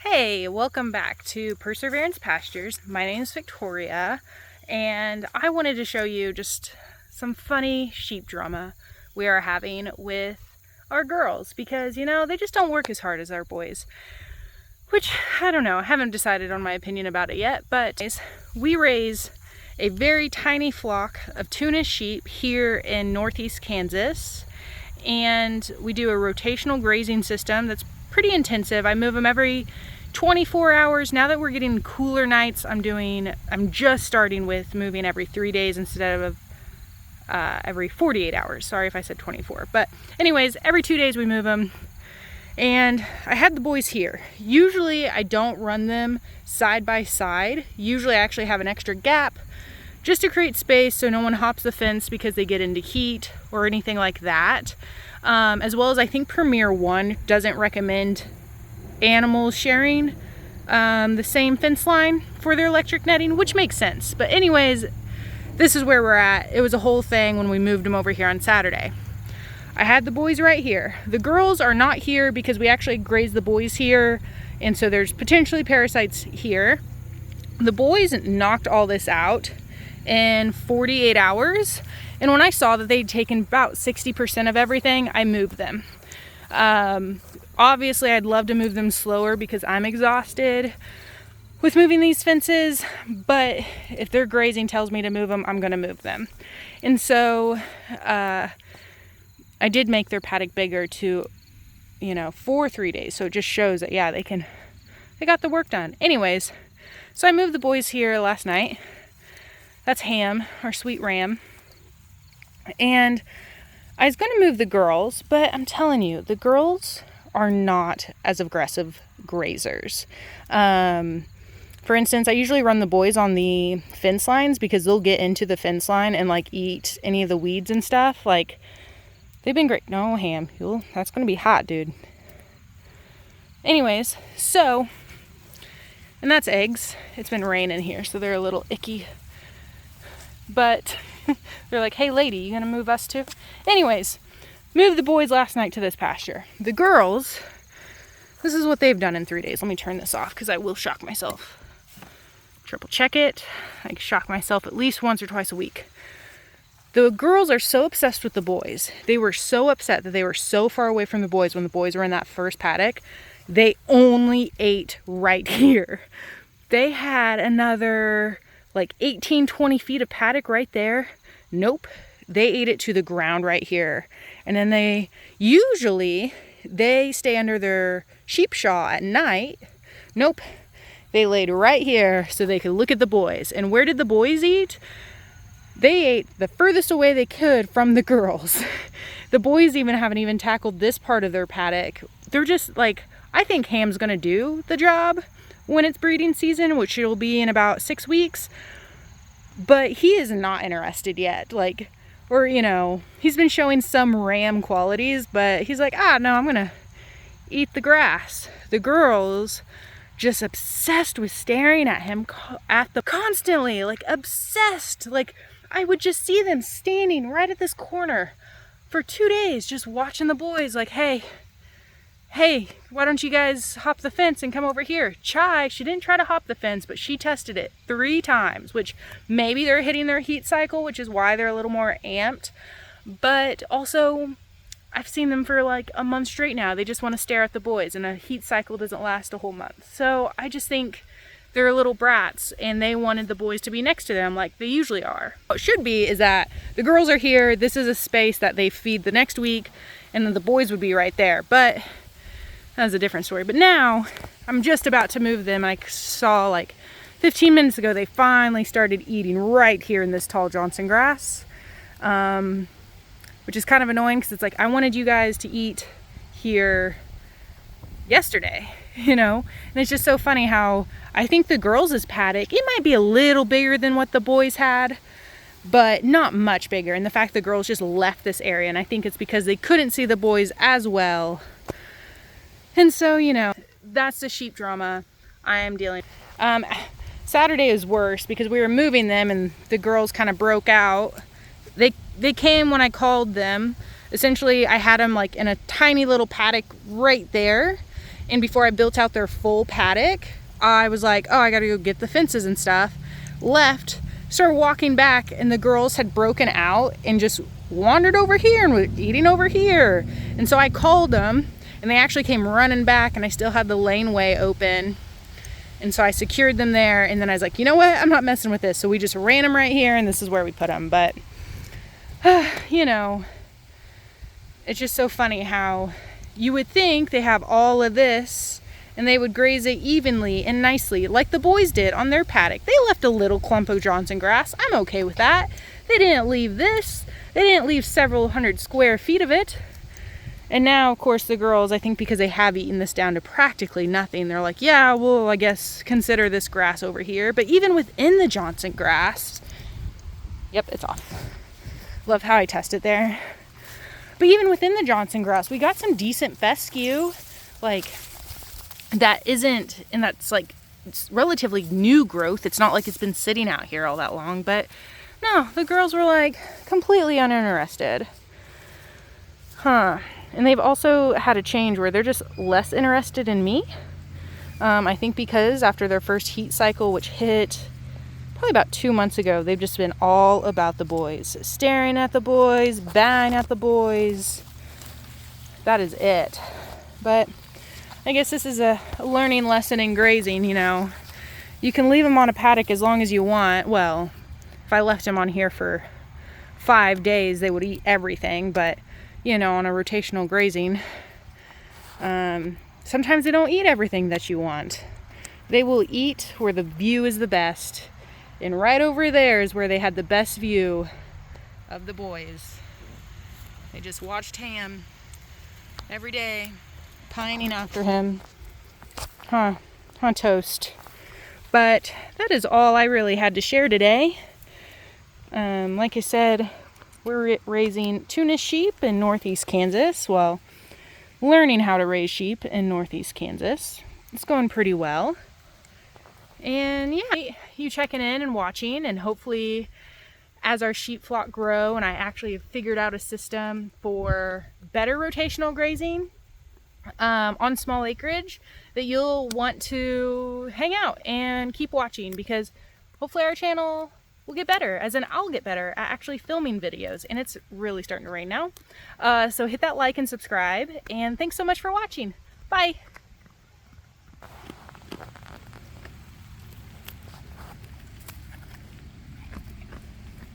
Hey, welcome back to Perseverance Pastures. My name is Victoria, and I wanted to show you just some funny sheep drama we are having with our girls because, you know, they just don't work as hard as our boys. Which, I don't know, I haven't decided on my opinion about it yet, but we raise a very tiny flock of Tunis sheep here in northeast Kansas, and we do a rotational grazing system that's pretty intensive. I move them every 24 hours. Now that we're getting cooler nights, I'm just starting with moving every 3 days instead of every 48 hours. Sorry if I said 24. But anyways, every 2 days we move them. And I had the boys here. Usually I don't run them side by side. Usually I actually have an extra gap just to create space so no one hops the fence because they get into heat or anything like that. As well as I think Premier 1 doesn't recommend animals sharing the same fence line for their electric netting, which makes sense. But anyways, this is where we're at. It was a whole thing when we moved them over here on Saturday. I had the boys right here. The girls are not here because we actually graze the boys here, and so there's potentially parasites here. The boys knocked all this out in 48 hours, and when I saw that they'd taken about 60% of everything, I moved them. Obviously I'd love to move them slower because I'm exhausted with moving these fences, but if their grazing tells me to move them, I'm gonna move them. And so I did make their paddock bigger to, for 3 days. So it just shows that, yeah, they got the work done. Anyways, so I moved the boys here last night. That's Ham, our sweet ram. And I was gonna move the girls, but I'm telling you, the girls are not as aggressive grazers. For instance, I usually run the boys on the fence lines because they'll get into the fence line and eat any of the weeds and stuff. They've been great. No, Ham, that's gonna be hot, dude. Anyways, so, and that's eggs. It's been raining here, so they're a little icky. But they're like, hey lady, you gonna move us too? Anyways, moved the boys last night to this pasture. The girls, this is what they've done in 3 days. Let me turn this off because I will shock myself. Triple check it. I shock myself at least once or twice a week. The girls are so obsessed with the boys. They were so upset that they were so far away from the boys when the boys were in that first paddock. They only ate right here. They had another 18, 20 feet of paddock right there. Nope. They ate it to the ground right here. And then they stay under their sheep shaw at night. Nope. They laid right here so they could look at the boys. And where did the boys eat? They ate the furthest away they could from the girls. The boys haven't even tackled this part of their paddock. They're just I think Ham's gonna do the job when it's breeding season, which it'll be in about 6 weeks. But he is not interested yet. He's been showing some ram qualities, but he's like, no, I'm gonna eat the grass. The girls just obsessed with staring at him constantly, obsessed. I would just see them standing right at this corner for 2 days, just watching the boys hey, why don't you guys hop the fence and come over here? Chai, she didn't try to hop the fence, but she tested it 3 times, which maybe they're hitting their heat cycle, which is why they're a little more amped. But also, I've seen them for a month straight now. They just want to stare at the boys, and a heat cycle doesn't last a whole month. So I just think they're little brats, and they wanted the boys to be next to them like they usually are. What should be is that the girls are here. This is a space that they feed the next week, and then the boys would be right there. But that's a different story. But now I'm just about to move them. I saw 15 minutes ago they finally started eating right here in this tall Johnson grass, which is kind of annoying because it's I wanted you guys to eat here yesterday, and it's just so funny how I think the girls' paddock, it might be a little bigger than what the boys had, but not much bigger. And the fact the girls just left this area, and I think it's because they couldn't see the boys as well. And so, that's the sheep drama I am dealing with. Saturday is worse because we were moving them and the girls kind of broke out. They came when I called them. Essentially, I had them in a tiny little paddock right there. And before I built out their full paddock, I was like, oh, I gotta go get the fences and stuff. Left, started walking back, and the girls had broken out and just wandered over here and were eating over here. And so I called them, and they actually came running back, and I still had the laneway open. And so I secured them there, and then I was like, you know what? I'm not messing with this. So we just ran them right here, and this is where we put them. But, you know, it's just so funny how you would think they have all of this, and they would graze it evenly and nicely, like the boys did on their paddock. They left a little clump of Johnson grass. I'm okay with that. They didn't leave this. They didn't leave several hundred square feet of it. And now, of course, the girls, I think because they have eaten this down to practically nothing, they're like, yeah, well, I guess consider this grass over here. But even within the Johnson grass, yep, it's off. Love how I test it there. But even within the Johnson grass, we got some decent fescue, like that isn't, and that's like, it's relatively new growth. It's not like it's been sitting out here all that long, but no, the girls were like completely uninterested. And they've also had a change where they're just less interested in me. I think because after their first heat cycle, which hit probably about 2 months ago, they've just been all about the boys. Staring at the boys, banging at the boys. That is it. But I guess this is a learning lesson in grazing, you know. You can leave them on a paddock as long as you want. Well, if I left them on here for 5 days, they would eat everything. But, you know, on a rotational grazing, sometimes they don't eat everything that you want. They will eat where the view is the best. And right over there is where they had the best view of the boys. They just watched Ham every day, pining after him. On toast. But that is all I really had to share today. Like I said, we're raising Tunis sheep in northeast Kansas. Well, learning how to raise sheep in northeast Kansas. It's going pretty well. And yeah, you checking in and watching, and hopefully as our sheep flock grow and I actually have figured out a system for better rotational grazing on small acreage, that you'll want to hang out and keep watching, because hopefully our channel will get better, as in I'll get better at actually filming videos, and it's really starting to rain now. So hit that like and subscribe, and thanks so much for watching. Bye!